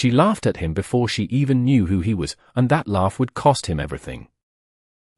She laughed at him before she even knew who he was, and that laugh would cost him everything.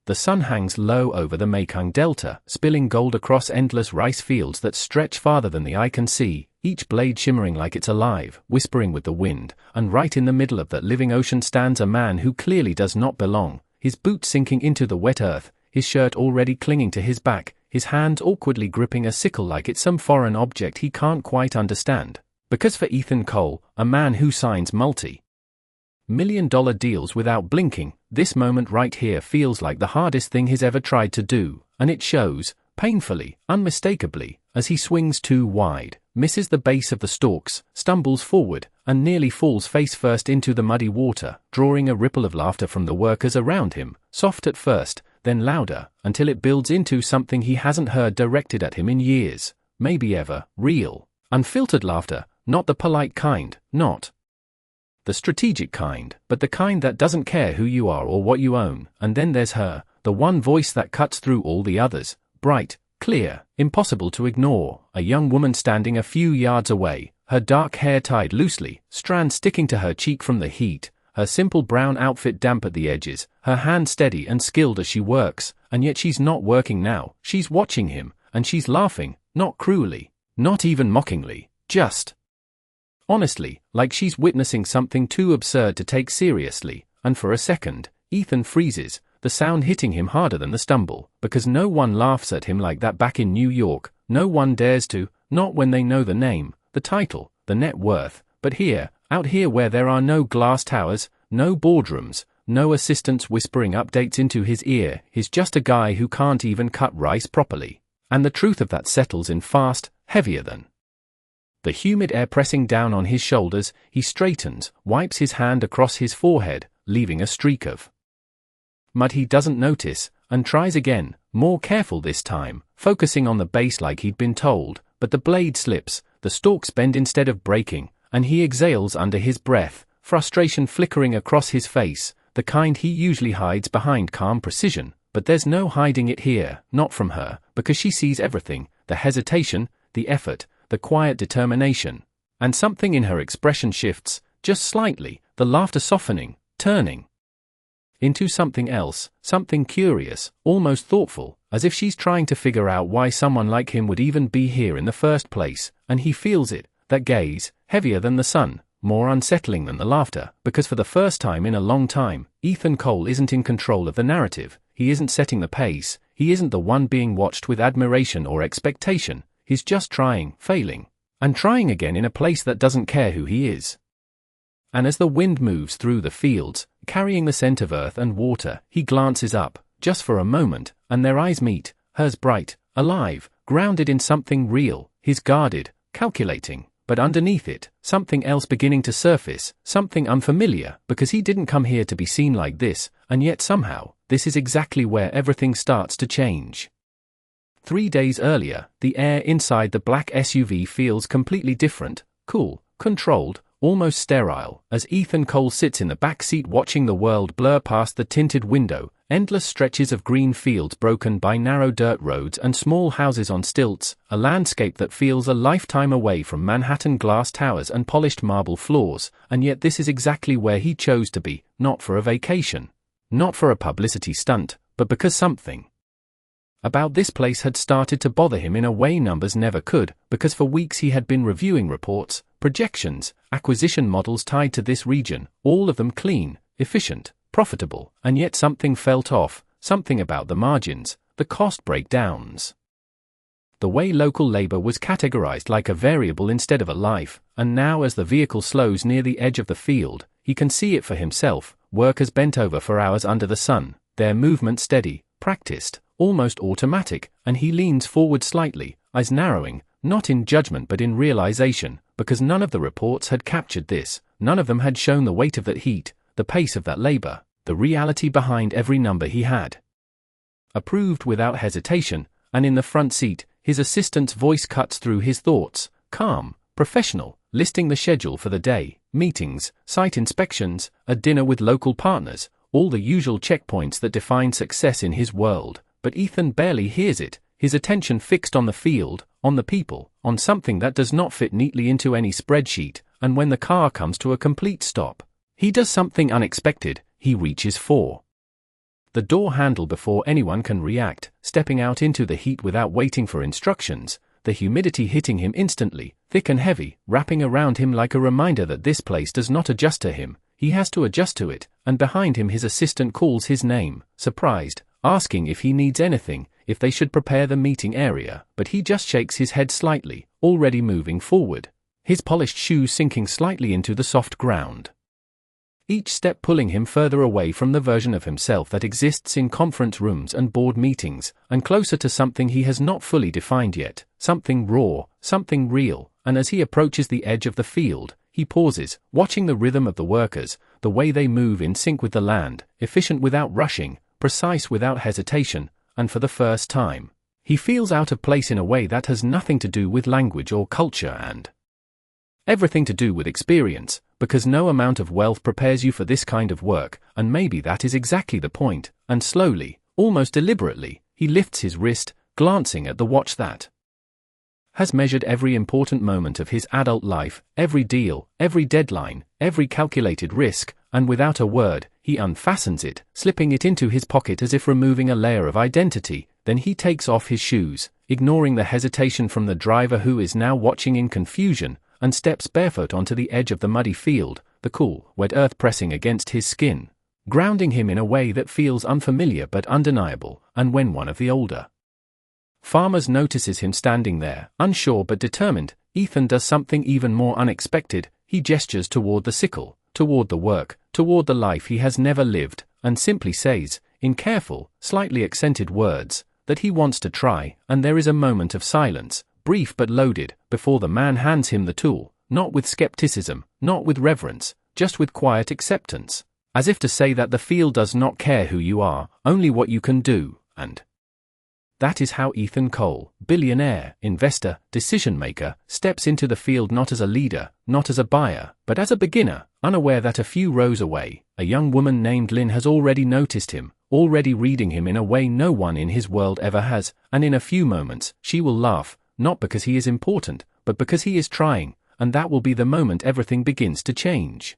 The sun hangs low over the Mekong Delta, spilling gold across endless rice fields that stretch farther than the eye can see, each blade shimmering like it's alive, whispering with the wind, and right in the middle of that living ocean stands a man who clearly does not belong, his boots sinking into the wet earth, his shirt already clinging to his back, his hands awkwardly gripping a sickle like it's some foreign object he can't quite understand. Because for Ethan Cole, a man who signs multi-million-dollar deals without blinking, this moment right here feels like the hardest thing he's ever tried to do, and it shows, painfully, unmistakably, as he swings too wide, misses the base of the stalks, stumbles forward, and nearly falls face first into the muddy water, drawing a ripple of laughter from the workers around him, soft at first, then louder, until it builds into something he hasn't heard directed at him in years, maybe ever, real, unfiltered laughter, not the polite kind, not the strategic kind, but the kind that doesn't care who you are or what you own. And then there's her, the one voice that cuts through all the others, bright, clear, impossible to ignore, a young woman standing a few yards away, her dark hair tied loosely, strands sticking to her cheek from the heat, her simple brown outfit damp at the edges, her hand steady and skilled as she works, and yet she's not working now, she's watching him, and she's laughing, not cruelly, not even mockingly, just honestly, like she's witnessing something too absurd to take seriously, and for a second, Ethan freezes, the sound hitting him harder than the stumble, because no one laughs at him like that back in New York, no one dares to, not when they know the name, the title, the net worth, but here, out here where there are no glass towers, no boardrooms, no assistants whispering updates into his ear, he's just a guy who can't even cut rice properly. And the truth of that settles in fast, heavier than the humid air pressing down on his shoulders. He straightens, wipes his hand across his forehead, leaving a streak of mud he doesn't notice, and tries again, more careful this time, focusing on the base like he'd been told, but the blade slips, the stalks bend instead of breaking, and he exhales under his breath, frustration flickering across his face, the kind he usually hides behind calm precision, but there's no hiding it here, not from her, because she sees everything, the hesitation, the effort, the quiet determination, and something in her expression shifts, just slightly, the laughter softening, turning into something else, something curious, almost thoughtful, as if she's trying to figure out why someone like him would even be here in the first place, and he feels it, that gaze, heavier than the sun, more unsettling than the laughter, because for the first time in a long time, Ethan Cole isn't in control of the narrative, he isn't setting the pace, he isn't the one being watched with admiration or expectation. He's just trying, failing, and trying again in a place that doesn't care who he is. And as the wind moves through the fields, carrying the scent of earth and water, he glances up, just for a moment, and their eyes meet, hers bright, alive, grounded in something real, his guarded, calculating, but underneath it, something else beginning to surface, something unfamiliar, because he didn't come here to be seen like this, and yet somehow, this is exactly where everything starts to change. 3 days earlier, the air inside the black SUV feels completely different, cool, controlled, almost sterile, as Ethan Cole sits in the back seat watching the world blur past the tinted window, endless stretches of green fields broken by narrow dirt roads and small houses on stilts, a landscape that feels a lifetime away from Manhattan glass towers and polished marble floors, and yet this is exactly where he chose to be, not for a vacation, not for a publicity stunt, but because something about this place had started to bother him in a way numbers never could, because for weeks he had been reviewing reports, projections, acquisition models tied to this region, all of them clean, efficient, profitable, and yet something felt off, something about the margins, the cost breakdowns. The way local labor was categorized like a variable instead of a life, and now as the vehicle slows near the edge of the field, he can see it for himself, workers bent over for hours under the sun, their movement steady, practiced, almost automatic, and he leans forward slightly, eyes narrowing, not in judgment but in realization, because none of the reports had captured this, none of them had shown the weight of that heat, the pace of that labor, the reality behind every number he had approved without hesitation, and in the front seat, his assistant's voice cuts through his thoughts, calm, professional, listing the schedule for the day, meetings, site inspections, a dinner with local partners, all the usual checkpoints that define success in his world. But Ethan barely hears it, his attention fixed on the field, on the people, on something that does not fit neatly into any spreadsheet, and when the car comes to a complete stop, he does something unexpected. He reaches for the door handle before anyone can react, stepping out into the heat without waiting for instructions, the humidity hitting him instantly, thick and heavy, wrapping around him like a reminder that this place does not adjust to him, he has to adjust to it, and behind him his assistant calls his name, surprised, asking if he needs anything, if they should prepare the meeting area, but he just shakes his head slightly, already moving forward, his polished shoes sinking slightly into the soft ground. Each step pulling him further away from the version of himself that exists in conference rooms and board meetings, and closer to something he has not fully defined yet, something raw, something real, and as he approaches the edge of the field, he pauses, watching the rhythm of the workers, the way they move in sync with the land, efficient without rushing, precise without hesitation, and for the first time, he feels out of place in a way that has nothing to do with language or culture and everything to do with experience, because no amount of wealth prepares you for this kind of work, and maybe that is exactly the point, and slowly, almost deliberately, he lifts his wrist, glancing at the watch that has measured every important moment of his adult life, every deal, every deadline, every calculated risk, and without a word, he unfastens it, slipping it into his pocket as if removing a layer of identity, then he takes off his shoes, ignoring the hesitation from the driver who is now watching in confusion, and steps barefoot onto the edge of the muddy field, the cool, wet earth pressing against his skin, grounding him in a way that feels unfamiliar but undeniable, and when one of the older farmers notices him standing there, unsure but determined, Ethan does something even more unexpected. He gestures toward the sickle, toward the work, toward the life he has never lived, and simply says, in careful, slightly accented words, that he wants to try, and there is a moment of silence, brief but loaded, before the man hands him the tool, not with skepticism, not with reverence, just with quiet acceptance, as if to say that the field does not care who you are, only what you can do, and that is how Ethan Cole, billionaire, investor, decision-maker, steps into the field not as a leader, not as a buyer, but as a beginner, unaware that a few rows away, a young woman named Lynn has already noticed him, already reading him in a way no one in his world ever has, and in a few moments, she will laugh, not because he is important, but because he is trying, and that will be the moment everything begins to change.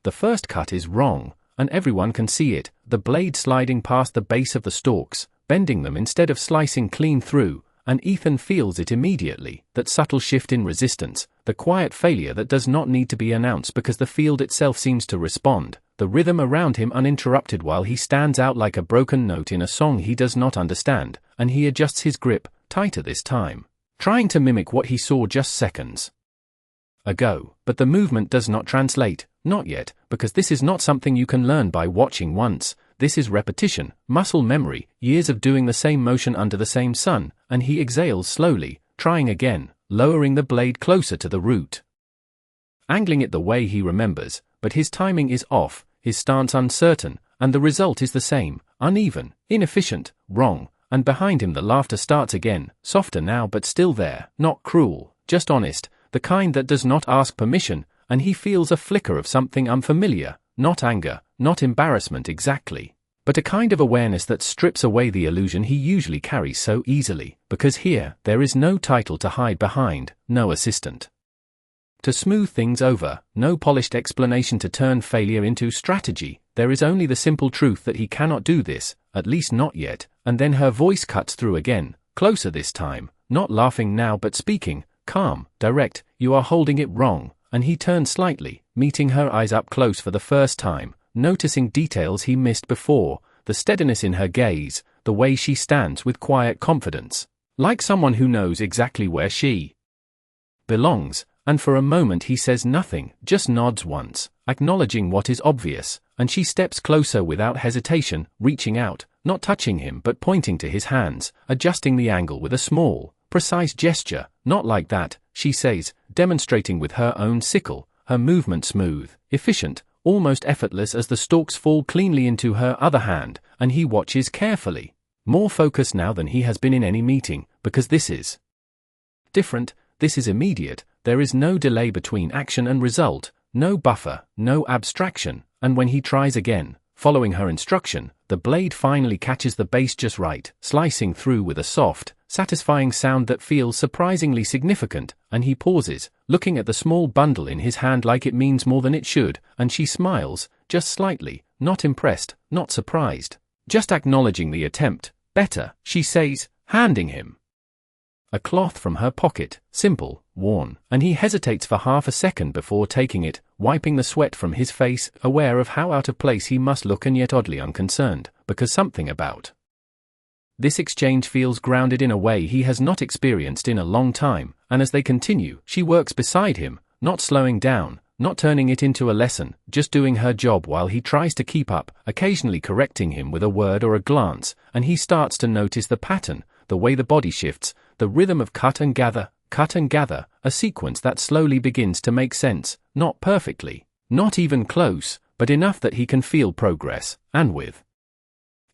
The first cut is wrong, and everyone can see it, the blade sliding past the base of the stalks, bending them instead of slicing clean through, and Ethan feels it immediately, that subtle shift in resistance, the quiet failure that does not need to be announced because the field itself seems to respond, the rhythm around him uninterrupted while he stands out like a broken note in a song he does not understand, and he adjusts his grip, tighter this time, trying to mimic what he saw just seconds ago, but the movement does not translate, not yet, because this is not something you can learn by watching once. This is repetition, muscle memory, years of doing the same motion under the same sun, and he exhales slowly, trying again, lowering the blade closer to the root, angling it the way he remembers, but his timing is off, his stance uncertain, and the result is the same, uneven, inefficient, wrong, and behind him the laughter starts again, softer now but still there, not cruel, just honest, the kind that does not ask permission, and he feels a flicker of something unfamiliar, not anger, not embarrassment exactly, but a kind of awareness that strips away the illusion he usually carries so easily, because here, there is no title to hide behind, no assistant to smooth things over, no polished explanation to turn failure into strategy, there is only the simple truth that he cannot do this, at least not yet, and then her voice cuts through again, closer this time, not laughing now but speaking, calm, direct, you are holding it wrong, and he turns slightly, meeting her eyes up close for the first time, noticing details he missed before, the steadiness in her gaze, the way she stands with quiet confidence, like someone who knows exactly where she belongs, and for a moment he says nothing, just nods once, acknowledging what is obvious, and she steps closer without hesitation, reaching out, not touching him but pointing to his hands, adjusting the angle with a small, precise gesture, not like that, she says, demonstrating with her own sickle, her movement smooth, efficient, almost effortless as the stalks fall cleanly into her other hand, and he watches carefully, more focused now than he has been in any meeting, because this is different, this is immediate, there is no delay between action and result, no buffer, no abstraction, and when he tries again, Following her instruction, the blade finally catches the base just right, slicing through with a soft, satisfying sound that feels surprisingly significant, and he pauses, looking at the small bundle in his hand like it means more than it should, and she smiles, just slightly, not impressed, not surprised. Just acknowledging the attempt. Better, she says, handing him a cloth from her pocket, simple, worn, and he hesitates for half a second before taking it, wiping the sweat from his face, aware of how out of place he must look and yet oddly unconcerned, because something about this exchange feels grounded in a way he has not experienced in a long time, and as they continue, she works beside him, not slowing down, not turning it into a lesson, just doing her job while he tries to keep up, occasionally correcting him with a word or a glance, and he starts to notice the pattern, the way the body shifts, the rhythm of cut and gather, a sequence that slowly begins to make sense, not perfectly, not even close, but enough that he can feel progress, and with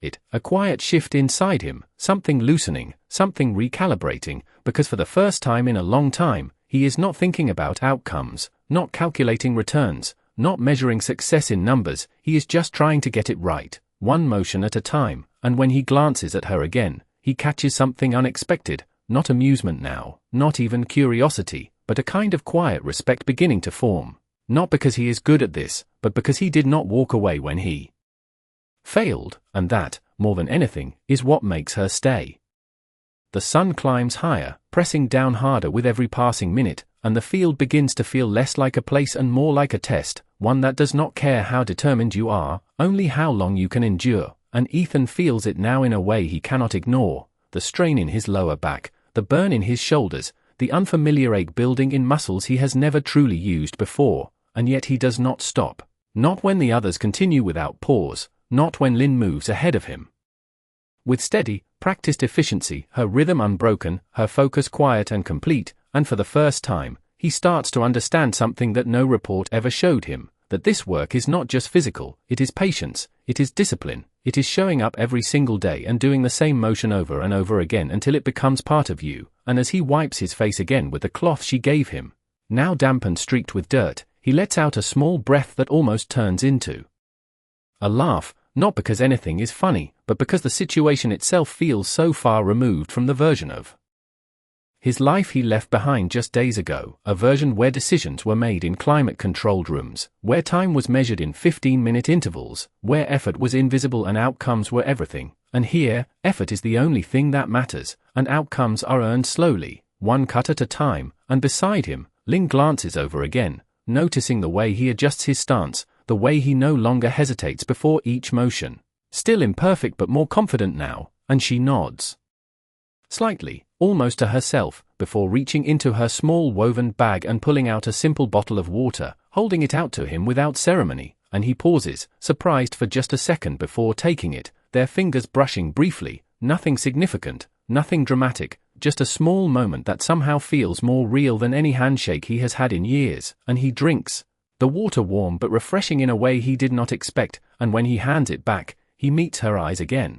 it, a quiet shift inside him, something loosening, something recalibrating, because for the first time in a long time, he is not thinking about outcomes, not calculating returns, not measuring success in numbers, he is just trying to get it right, one motion at a time, and when he glances at her again, he catches something unexpected, not amusement now, not even curiosity, but a kind of quiet respect beginning to form. Not because he is good at this, but because he did not walk away when he failed, and that, more than anything, is what makes her stay. The sun climbs higher, pressing down harder with every passing minute, and the field begins to feel less like a place and more like a test, one that does not care how determined you are, only how long you can endure, and Ethan feels it now in a way he cannot ignore, the strain in his lower back, the burn in his shoulders, the unfamiliar ache building in muscles he has never truly used before, and yet he does not stop, not when the others continue without pause, not when Lynn moves ahead of him. With steady, practiced efficiency, her rhythm unbroken, her focus quiet and complete, and for the first time, he starts to understand something that no report ever showed him, that this work is not just physical, it is patience, it is discipline, it is showing up every single day and doing the same motion over and over again until it becomes part of you, and as he wipes his face again with the cloth she gave him, now damp and streaked with dirt, he lets out a small breath that almost turns into a laugh, not because anything is funny, but because the situation itself feels so far removed from the version of his life he left behind just days ago, a version where decisions were made in climate-controlled rooms, where time was measured in 15-minute intervals, where effort was invisible and outcomes were everything, and here, effort is the only thing that matters, and outcomes are earned slowly, one cut at a time, and beside him, Lynn glances over again, noticing the way he adjusts his stance, the way he no longer hesitates before each motion. Still imperfect but more confident now, and she nods slightly, almost to herself, before reaching into her small woven bag and pulling out a simple bottle of water, holding it out to him without ceremony, and he pauses, surprised for just a second before taking it, their fingers brushing briefly, nothing significant, nothing dramatic, just a small moment that somehow feels more real than any handshake he has had in years, and he drinks the water warm but refreshing in a way he did not expect, and when he hands it back, he meets her eyes again.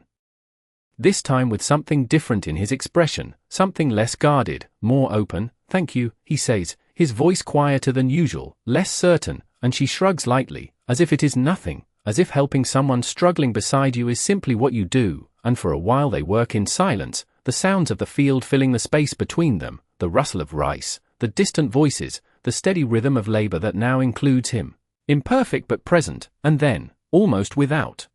This time with something different in his expression, something less guarded, more open. "Thank you," he says, his voice quieter than usual, less certain, and she shrugs lightly, as if it is nothing, as if helping someone struggling beside you is simply what you do, and for a while they work in silence, the sounds of the field filling the space between them, the rustle of rice, the distant voices, the steady rhythm of labor that now includes him. Imperfect but present, and then, almost without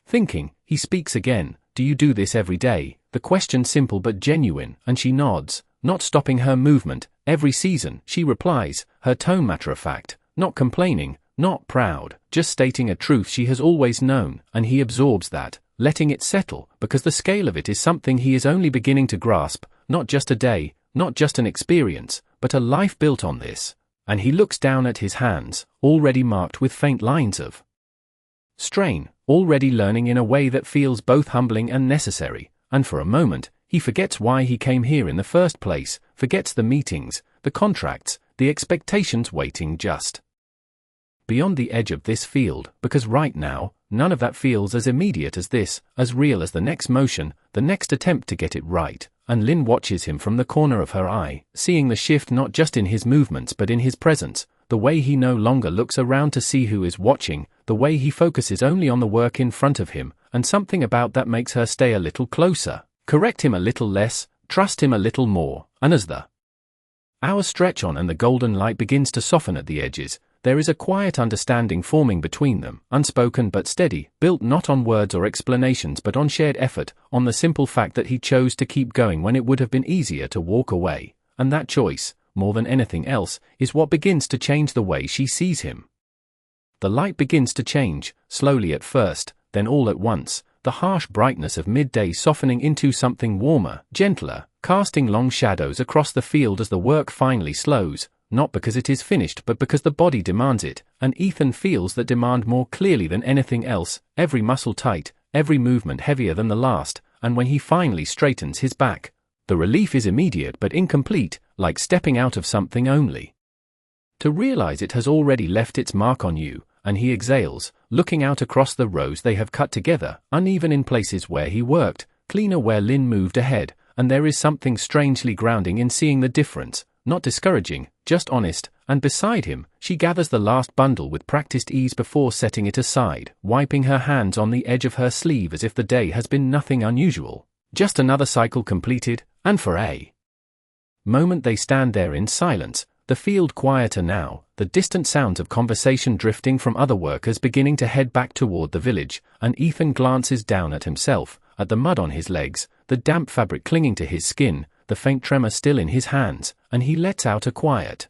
thinking, he speaks again. "Do you do this every day?" The question simple but genuine, and she nods, not stopping her movement. "Every season," she replies, her tone matter-of-fact, not complaining, not proud, just stating a truth she has always known, and he absorbs that, letting it settle, because the scale of it is something he is only beginning to grasp, not just a day, not just an experience, but a life built on this. And he looks down at his hands, already marked with faint lines of strain, already learning in a way that feels both humbling and necessary, and for a moment, he forgets why he came here in the first place, forgets the meetings, the contracts, the expectations waiting just beyond the edge of this field, because right now, none of that feels as immediate as this, as real as the next motion, the next attempt to get it right, and Lynn watches him from the corner of her eye, seeing the shift not just in his movements but in his presence, the way he no longer looks around to see who is watching, the way he focuses only on the work in front of him, and something about that makes her stay a little closer, correct him a little less, trust him a little more, and as the hours stretch on and the golden light begins to soften at the edges, there is a quiet understanding forming between them, unspoken but steady, built not on words or explanations but on shared effort, on the simple fact that he chose to keep going when it would have been easier to walk away, and that choice, more than anything else, is what begins to change the way she sees him. The light begins to change, slowly at first, then all at once, the harsh brightness of midday softening into something warmer, gentler, casting long shadows across the field as the work finally slows, not because it is finished but because the body demands it, and Ethan feels that demand more clearly than anything else, every muscle tight, every movement heavier than the last, and when he finally straightens his back, the relief is immediate but incomplete, like stepping out of something only to realize it has already left its mark on you, and he exhales, looking out across the rows they have cut together, uneven in places where he worked, cleaner where Lynn moved ahead, and there is something strangely grounding in seeing the difference, not discouraging, just honest, and beside him, she gathers the last bundle with practiced ease before setting it aside, wiping her hands on the edge of her sleeve as if the day has been nothing unusual, just another cycle completed, and for a moment they stand there in silence, the field quieter now, the distant sounds of conversation drifting from other workers beginning to head back toward the village, and Ethan glances down at himself, at the mud on his legs, the damp fabric clinging to his skin, the faint tremor still in his hands, and he lets out a quiet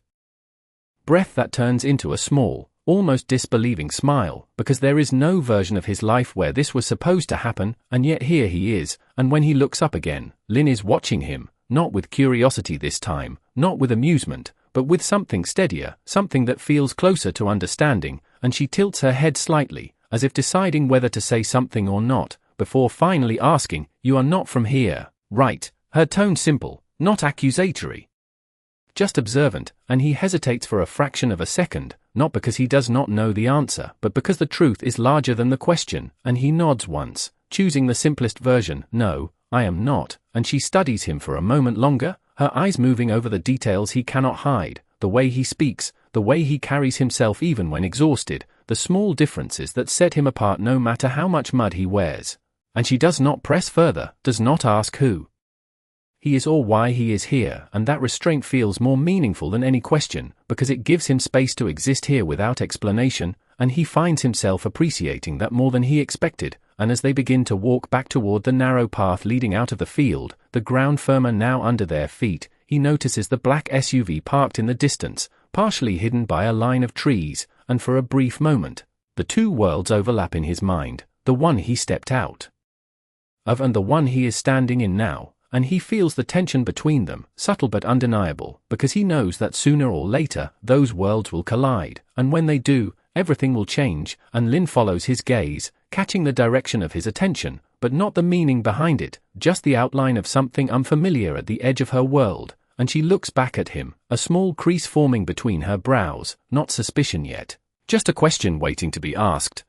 breath that turns into a small, almost disbelieving smile, because there is no version of his life where this was supposed to happen, and yet here he is, and when he looks up again, Lynn is watching him, not with curiosity this time, not with amusement, but with something steadier, something that feels closer to understanding, and she tilts her head slightly, as if deciding whether to say something or not, before finally asking, "You are not from here, right?" Her tone simple, not accusatory, just observant, and he hesitates for a fraction of a second, not because he does not know the answer, but because the truth is larger than the question, and he nods once, choosing the simplest version, "No, I am not," and she studies him for a moment longer, her eyes moving over the details he cannot hide, the way he speaks, the way he carries himself even when exhausted, the small differences that set him apart no matter how much mud he wears. And she does not press further, does not ask who he is or why he is here, and that restraint feels more meaningful than any question, because it gives him space to exist here without explanation, and he finds himself appreciating that more than he expected, and as they begin to walk back toward the narrow path leading out of the field, the ground firmer now under their feet, he notices the black SUV parked in the distance, partially hidden by a line of trees, and for a brief moment, the two worlds overlap in his mind, the one he stepped out of and the one he is standing in now, and he feels the tension between them, subtle but undeniable, because he knows that sooner or later, those worlds will collide, and when they do, everything will change, and Lynn follows his gaze, catching the direction of his attention, but not the meaning behind it, just the outline of something unfamiliar at the edge of her world, and she looks back at him, a small crease forming between her brows, not suspicion yet, just a question waiting to be asked.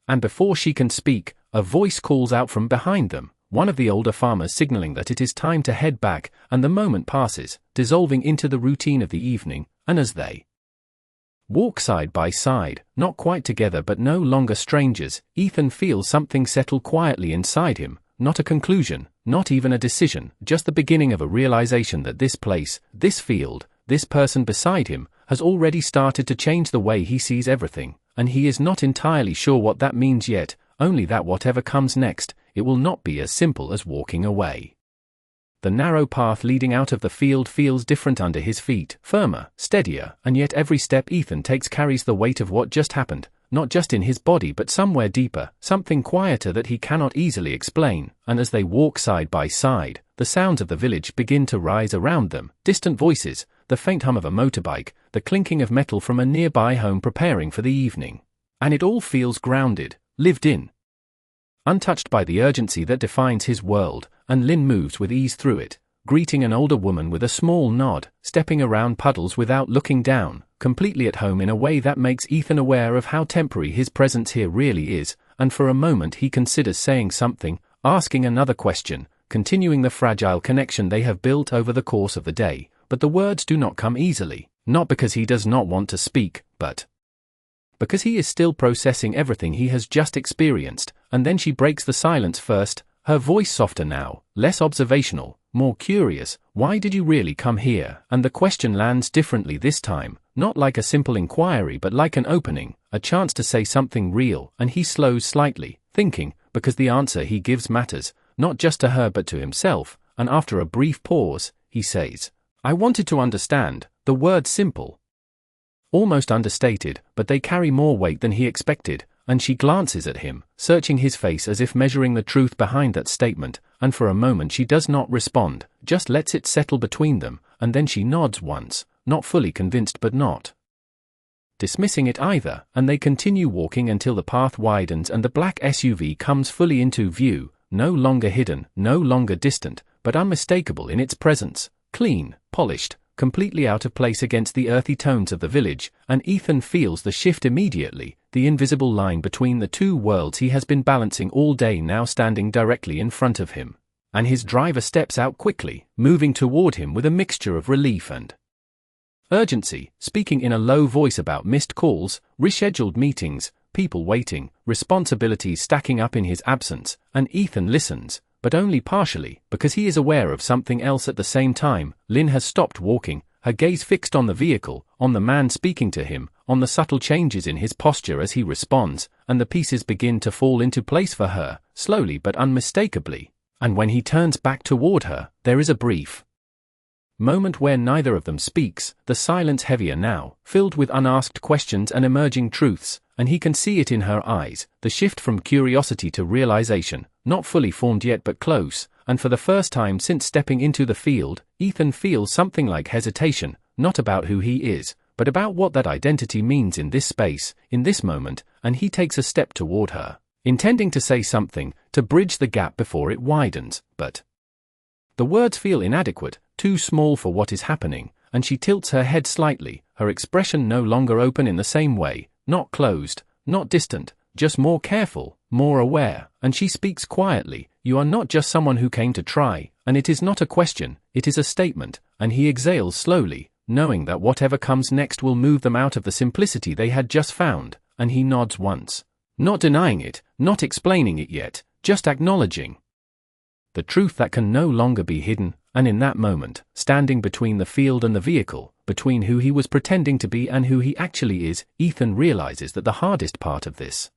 And before she can speak, a voice calls out from behind them, one of the older farmers signaling that it is time to head back, and the moment passes, dissolving into the routine of the evening, and as they walk side by side, not quite together but no longer strangers, Ethan feels something settle quietly inside him, not a conclusion, not even a decision, just the beginning of a realization that this place, this field, this person beside him, has already started to change the way he sees everything, and he is not entirely sure what that means yet, only that whatever comes next, it will not be as simple as walking away. The narrow path leading out of the field feels different under his feet, firmer, steadier, and yet every step Ethan takes carries the weight of what just happened, not just in his body but somewhere deeper, something quieter that he cannot easily explain, and as they walk side by side, the sounds of the village begin to rise around them, distant voices, the faint hum of a motorbike, the clinking of metal from a nearby home preparing for the evening. And it all feels grounded, lived in, untouched by the urgency that defines his world, and Lynn moves with ease through it, greeting an older woman with a small nod, stepping around puddles without looking down, completely at home in a way that makes Ethan aware of how temporary his presence here really is, and for a moment he considers saying something, asking another question, continuing the fragile connection they have built over the course of the day, but the words do not come easily, not because he does not want to speak, but because he is still processing everything he has just experienced, and then she breaks the silence first, her voice softer now, less observational, more curious. Why did you really come here? And the question lands differently this time, not like a simple inquiry but like an opening, a chance to say something real, and he slows slightly, thinking, because the answer he gives matters, not just to her but to himself, and after a brief pause, he says, I wanted to understand. The words simple, almost understated, but they carry more weight than he expected, and she glances at him, searching his face as if measuring the truth behind that statement, and for a moment she does not respond, just lets it settle between them, and then she nods once, not fully convinced but not dismissing it either, and they continue walking until the path widens and the black SUV comes fully into view, no longer hidden, no longer distant, but unmistakable in its presence, clean, polished, completely out of place against the earthy tones of the village, and Ethan feels the shift immediately, the invisible line between the two worlds he has been balancing all day now standing directly in front of him. And his driver steps out quickly, moving toward him with a mixture of relief and urgency, speaking in a low voice about missed calls, rescheduled meetings, people waiting, responsibilities stacking up in his absence, and Ethan listens, but only partially, because he is aware of something else at the same time. Lynn has stopped walking, her gaze fixed on the vehicle, on the man speaking to him, on the subtle changes in his posture as he responds, and the pieces begin to fall into place for her, slowly but unmistakably. And when he turns back toward her, there is a brief moment where neither of them speaks, the silence heavier now, filled with unasked questions and emerging truths, and he can see it in her eyes, the shift from curiosity to realization, not fully formed yet but close, and for the first time since stepping into the field, Ethan feels something like hesitation, not about who he is, but about what that identity means in this space, in this moment, and he takes a step toward her, intending to say something, to bridge the gap before it widens, but the words feel inadequate, too small for what is happening, and she tilts her head slightly, her expression no longer open in the same way, not closed, not distant, just more careful, more aware, and she speaks quietly. You are not just someone who came to try, and it is not a question, it is a statement, and he exhales slowly, knowing that whatever comes next will move them out of the simplicity they had just found, and he nods once, not denying it, not explaining it yet, just acknowledging the truth that can no longer be hidden. And in that moment, standing between the field and the vehicle, between who he was pretending to be and who he actually is, Ethan realizes that the hardest part of this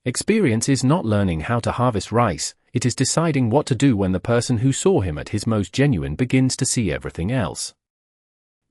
experience is not learning how to harvest rice, it is deciding what to do when the person who saw him at his most genuine begins to see everything else.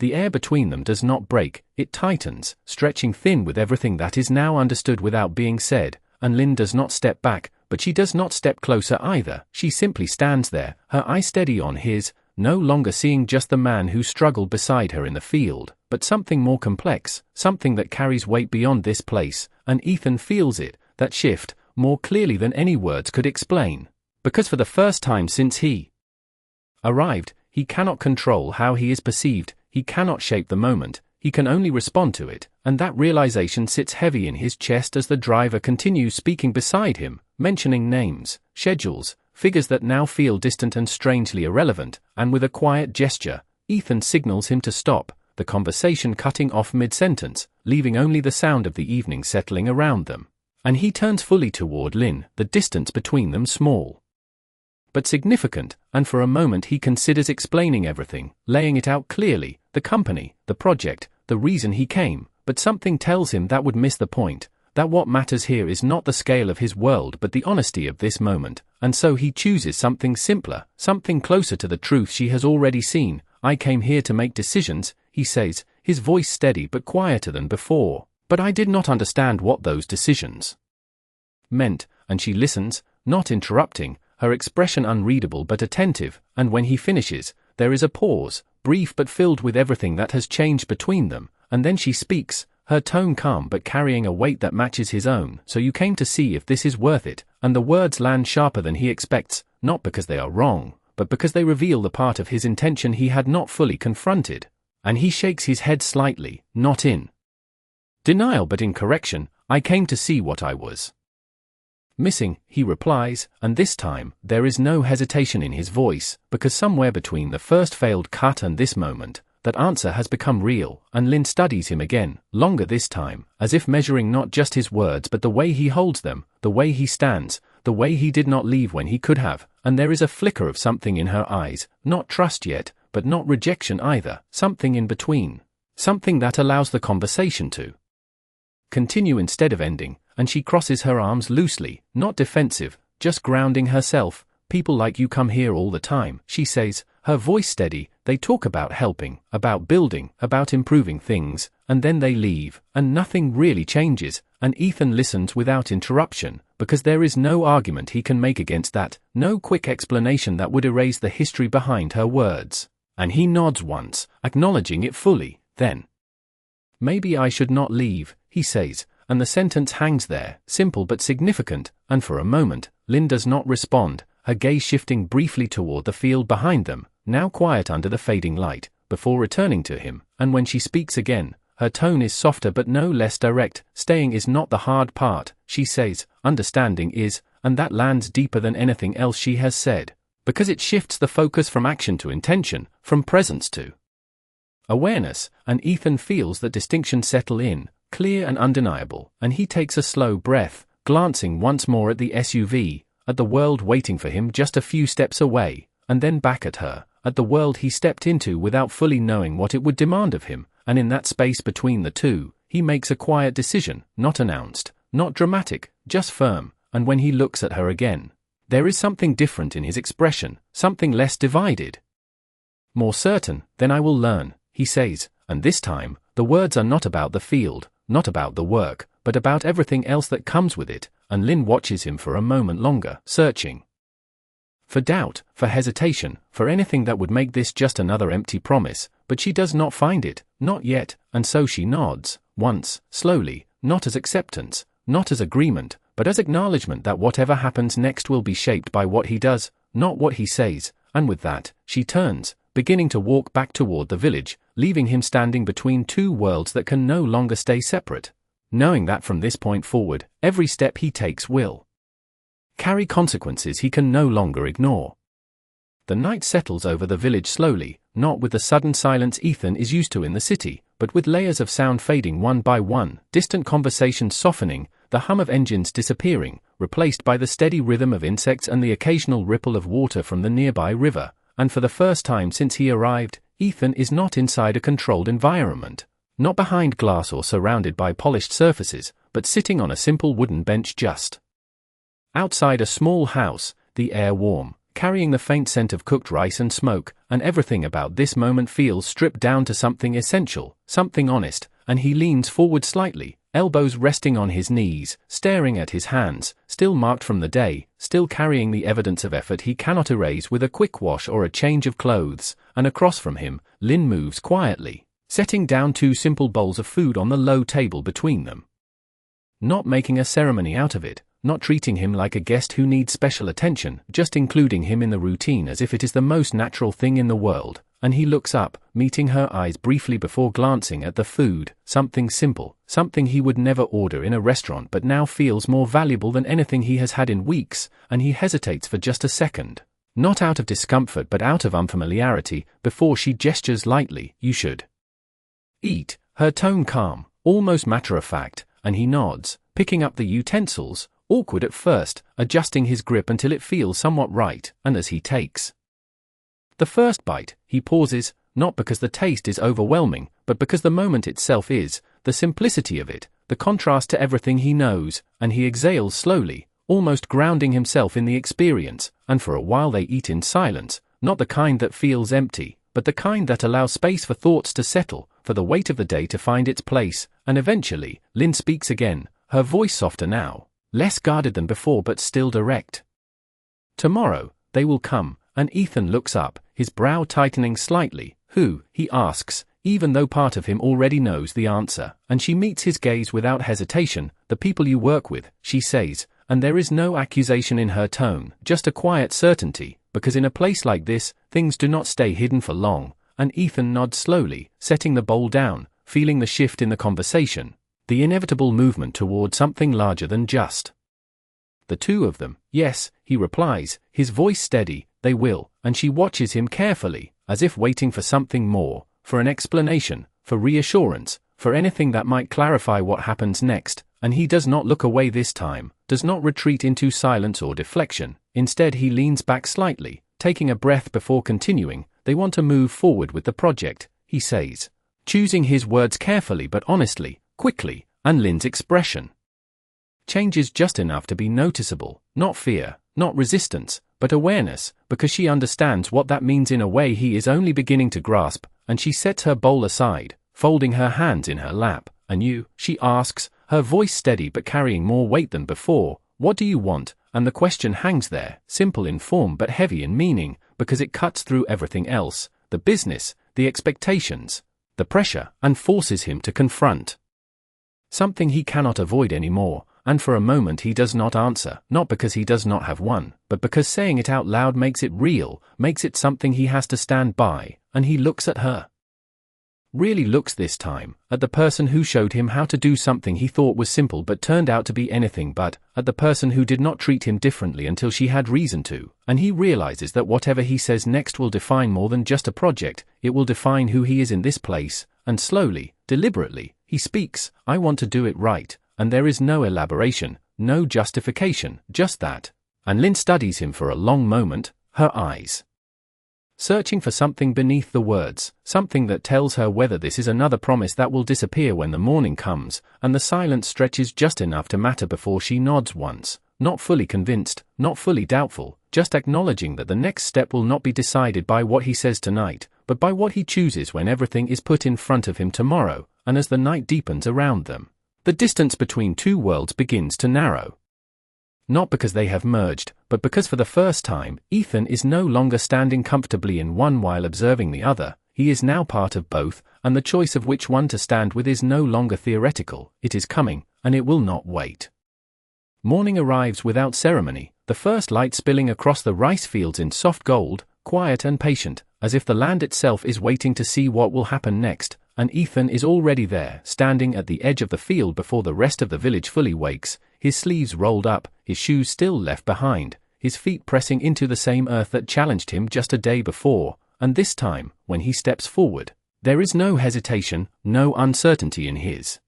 The air between them does not break, it tightens, stretching thin with everything that is now understood without being said, and Lynn does not step back, but she does not step closer either. She simply stands there, her eye steady on his, no longer seeing just the man who struggled beside her in the field, but something more complex, something that carries weight beyond this place, and Ethan feels it, that shift, more clearly than any words could explain. Because for the first time since he arrived, he cannot control how he is perceived, he cannot shape the moment, he can only respond to it, and that realization sits heavy in his chest as the driver continues speaking beside him, mentioning names, schedules, figures that now feel distant and strangely irrelevant, and with a quiet gesture, Ethan signals him to stop, the conversation cutting off mid-sentence, leaving only the sound of the evening settling around them. And he turns fully toward Lynn, the distance between them small but significant, and for a moment he considers explaining everything, laying it out clearly, the company, the project, the reason he came, but something tells him that would miss the point, that what matters here is not the scale of his world but the honesty of this moment, and so he chooses something simpler, something closer to the truth she has already seen. I came here to make decisions, he says, his voice steady but quieter than before, but I did not understand what those decisions meant, and she listens, not interrupting, her expression unreadable but attentive, and when he finishes, there is a pause, brief but filled with everything that has changed between them, and then she speaks, her tone calm but carrying a weight that matches his own. So you came to see if this is worth it, and the words land sharper than he expects, not because they are wrong, but because they reveal the part of his intention he had not fully confronted. And he shakes his head slightly, not in denial but in correction. I came to see what I was missing, he replies, and this time, there is no hesitation in his voice, because somewhere between the first failed cut and this moment, That answer has become real, and Lynn studies him again, longer this time, as if measuring not just his words but the way he holds them, the way he stands, the way he did not leave when he could have, and there is a flicker of something in her eyes, not trust yet, but not rejection either, something in between. Something that allows the conversation to continue instead of ending, and she crosses her arms loosely, not defensive, just grounding herself. People like you come here all the time, she says, her voice steady. They talk about helping, about building, about improving things, and then they leave, and nothing really changes, and Ethan listens without interruption, because there is no argument he can make against that, no quick explanation that would erase the history behind her words. And he nods once, acknowledging it fully, then, "Maybe I should not leave," he says, and the sentence hangs there, simple but significant, and for a moment, Lynn does not respond, her gaze shifting briefly toward the field behind them, now quiet under the fading light, before returning to him, and when she speaks again, her tone is softer but no less direct. "Staying is not the hard part," she says, "understanding is," and that lands deeper than anything else she has said, because it shifts the focus from action to intention, from presence to awareness, and Ethan feels that distinction settle in, clear and undeniable, and he takes a slow breath, glancing once more at the SUV, at the world waiting for him just a few steps away, and then back at her, at the world he stepped into without fully knowing what it would demand of him, and in that space between the two, he makes a quiet decision, not announced, not dramatic, just firm, and when he looks at her again, there is something different in his expression, something less divided. "More certain, then I will learn," he says, and this time, the words are not about the field, not about the work, but about everything else that comes with it, and Lynn watches him for a moment longer, searching for doubt, for hesitation, for anything that would make this just another empty promise, but she does not find it, not yet, and so she nods, once, slowly, not as acceptance, not as agreement, but as acknowledgement that whatever happens next will be shaped by what he does, not what he says, and with that, she turns, beginning to walk back toward the village, leaving him standing between two worlds that can no longer stay separate, knowing that from this point forward, every step he takes will carry consequences he can no longer ignore. The night settles over the village slowly, not with the sudden silence Ethan is used to in the city, but with layers of sound fading one by one, distant conversations softening, the hum of engines disappearing, replaced by the steady rhythm of insects and the occasional ripple of water from the nearby river, and for the first time since he arrived, Ethan is not inside a controlled environment, not behind glass or surrounded by polished surfaces, but sitting on a simple wooden bench just outside a small house, the air warm, carrying the faint scent of cooked rice and smoke, and everything about this moment feels stripped down to something essential, something honest, and he leans forward slightly, elbows resting on his knees, staring at his hands, still marked from the day, still carrying the evidence of effort he cannot erase with a quick wash or a change of clothes, and across from him, Lynn moves quietly, setting down two simple bowls of food on the low table between them. Not making a ceremony out of it, not treating him like a guest who needs special attention, just including him in the routine as if it is the most natural thing in the world, and he looks up, meeting her eyes briefly before glancing at the food, something simple, something he would never order in a restaurant but now feels more valuable than anything he has had in weeks, and he hesitates for just a second, not out of discomfort but out of unfamiliarity, before she gestures lightly, "You should eat," her tone calm, almost matter-of-fact, and he nods, picking up the utensils, awkward at first, adjusting his grip until it feels somewhat right, and as he takes the first bite, he pauses, not because the taste is overwhelming, but because the moment itself is, the simplicity of it, the contrast to everything he knows, and he exhales slowly, almost grounding himself in the experience, and for a while they eat in silence, not the kind that feels empty, but the kind that allows space for thoughts to settle, for the weight of the day to find its place, and eventually, Lynn speaks again, her voice softer now, less guarded than before but still direct. "Tomorrow, they will come," and Ethan looks up, his brow tightening slightly. "Who?" he asks, even though part of him already knows the answer, and she meets his gaze without hesitation. "The people you work with," she says, and there is no accusation in her tone, just a quiet certainty, because in a place like this, things do not stay hidden for long, and Ethan nods slowly, setting the bowl down, feeling the shift in the conversation, the inevitable movement toward something larger than just the two of them. "Yes," he replies, his voice steady, "they will," and she watches him carefully, as if waiting for something more, for an explanation, for reassurance, for anything that might clarify what happens next, and he does not look away this time, does not retreat into silence or deflection. Instead he leans back slightly, taking a breath before continuing. They want to move forward with the project, he says, choosing his words carefully but honestly, quickly, and Lynn's expression changes just enough to be noticeable, not fear, not resistance, but awareness, because she understands what that means in a way he is only beginning to grasp, and she sets her bowl aside, folding her hands in her lap. "And you?" she asks, her voice steady but carrying more weight than before. "What do you want?" And the question hangs there, simple in form but heavy in meaning, because it cuts through everything else, the business, the expectations, the pressure, and forces him to confront something he cannot avoid anymore. And for a moment he does not answer, not because he does not have one, but because saying it out loud makes it real, makes it something he has to stand by. And he looks at her. Really looks this time, at the person who showed him how to do something he thought was simple but turned out to be anything but, at the person who did not treat him differently until she had reason to, and he realizes that whatever he says next will define more than just a project, it will define who he is in this place, and slowly, deliberately, he speaks. "I want to do it right." And there is no elaboration, no justification, just that. And Lynn studies him for a long moment, her eyes searching for something beneath the words, something that tells her whether this is another promise that will disappear when the morning comes, and the silence stretches just enough to matter before she nods once, not fully convinced, not fully doubtful, just acknowledging that the next step will not be decided by what he says tonight, but by what he chooses when everything is put in front of him tomorrow. And as the night deepens around them, the distance between two worlds begins to narrow. Not because they have merged, but because for the first time, Ethan is no longer standing comfortably in one while observing the other. He is now part of both, and the choice of which one to stand with is no longer theoretical. It is coming, and it will not wait. Morning arrives without ceremony, the first light spilling across the rice fields in soft gold, quiet and patient, as if the land itself is waiting to see what will happen next. And Ethan is already there, standing at the edge of the field before the rest of the village fully wakes, his sleeves rolled up, his shoes still left behind, his feet pressing into the same earth that challenged him just a day before. And this time, when he steps forward, there is no hesitation, no uncertainty in his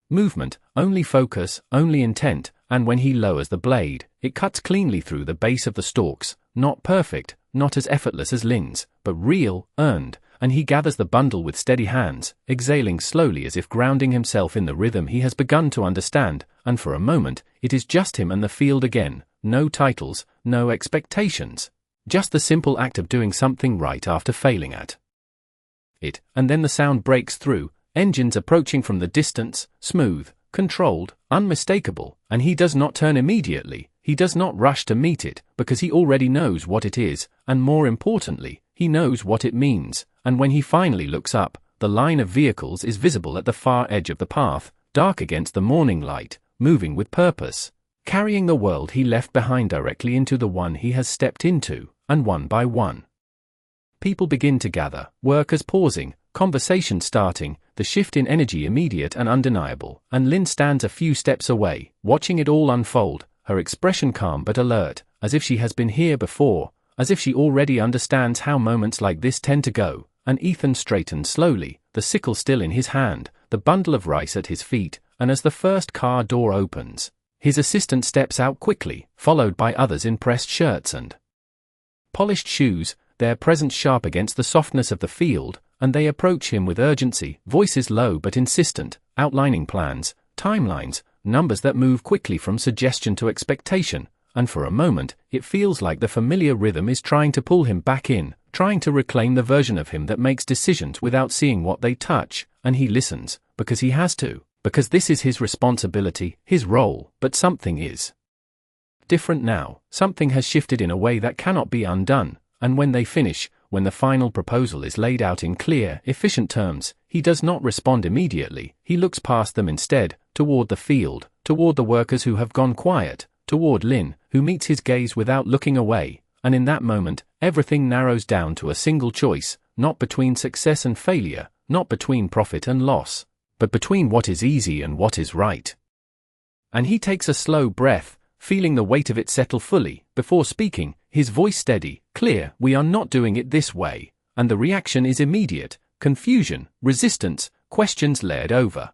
movement, only focus, only intent. And when he lowers the blade, it cuts cleanly through the base of the stalks, not perfect, not as effortless as Lynn's, but real, earned. And he gathers the bundle with steady hands, exhaling slowly as if grounding himself in the rhythm he has begun to understand. And for a moment, it is just him and the field again, no titles, no expectations, just the simple act of doing something right after failing at it. And then the sound breaks through, engines approaching from the distance, smooth, controlled, unmistakable, and he does not turn immediately, he does not rush to meet it, because he already knows what it is, and more importantly, he knows what it means. And when he finally looks up, the line of vehicles is visible at the far edge of the path, dark against the morning light, moving with purpose, carrying the world he left behind directly into the one he has stepped into, and one by one, people begin to gather, workers pausing, conversation starting, the shift in energy immediate and undeniable, and Lynn stands a few steps away, watching it all unfold, her expression calm but alert, as if she has been here before, as if she already understands how moments like this tend to go. And Ethan straightens slowly, the sickle still in his hand, the bundle of rice at his feet, and as the first car door opens, his assistant steps out quickly, followed by others in pressed shirts and polished shoes, their presence sharp against the softness of the field, and they approach him with urgency, voices low but insistent, outlining plans, timelines, numbers that move quickly from suggestion to expectation. And for a moment, it feels like the familiar rhythm is trying to pull him back in, trying to reclaim the version of him that makes decisions without seeing what they touch. And he listens, because he has to, because this is his responsibility, his role. But something is different now, something has shifted in a way that cannot be undone. And when they finish, when the final proposal is laid out in clear, efficient terms, he does not respond immediately, he looks past them instead, toward the field, toward the workers who have gone quiet, toward Lynn, who meets his gaze without looking away. And in that moment, everything narrows down to a single choice, not between success and failure, not between profit and loss, but between what is easy and what is right. And he takes a slow breath, feeling the weight of it settle fully, before speaking, his voice steady, clear. "We are not doing it this way." And the reaction is immediate. confusion, resistance, questions layered over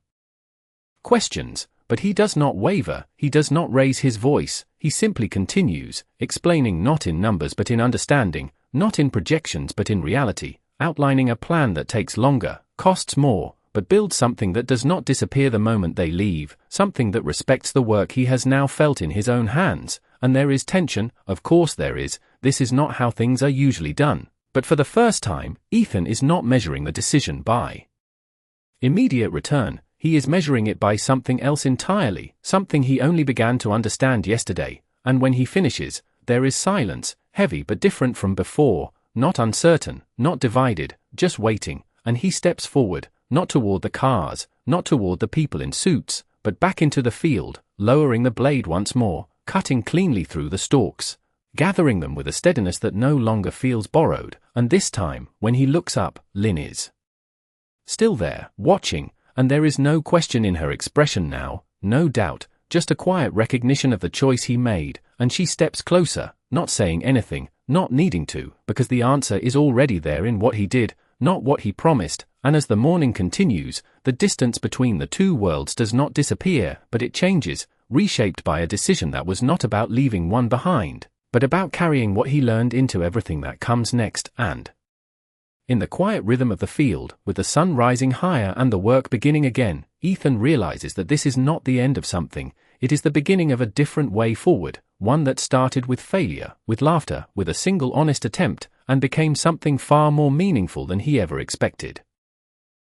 questions, but he does not waver, he does not raise his voice, he simply continues, explaining not in numbers but in understanding, not in projections but in reality, outlining a plan that takes longer, costs more, but builds something that does not disappear the moment they leave, something that respects the work he has now felt in his own hands. And there is tension, of course there is, this is not how things are usually done. But for the first time, Ethan is not measuring the decision by immediate return, he is measuring it by something else entirely, something he only began to understand yesterday, and when he finishes, there is silence, heavy but different from before, not uncertain, not divided, just waiting, and he steps forward, not toward the cars, not toward the people in suits, but back into the field, lowering the blade once more, cutting cleanly through the stalks, gathering them with a steadiness that no longer feels borrowed, and this time, when he looks up, Lynn is still there, watching, and there is no question in her expression now, no doubt, just a quiet recognition of the choice he made, and she steps closer, not saying anything, not needing to, because the answer is already there in what he did, not what he promised, and as the morning continues, the distance between the two worlds does not disappear, but it changes, reshaped by a decision that was not about leaving one behind, but about carrying what he learned into everything that comes next, and in the quiet rhythm of the field, with the sun rising higher and the work beginning again, Ethan realizes that this is not the end of something, it is the beginning of a different way forward, one that started with failure, with laughter, with a single honest attempt, and became something far more meaningful than he ever expected.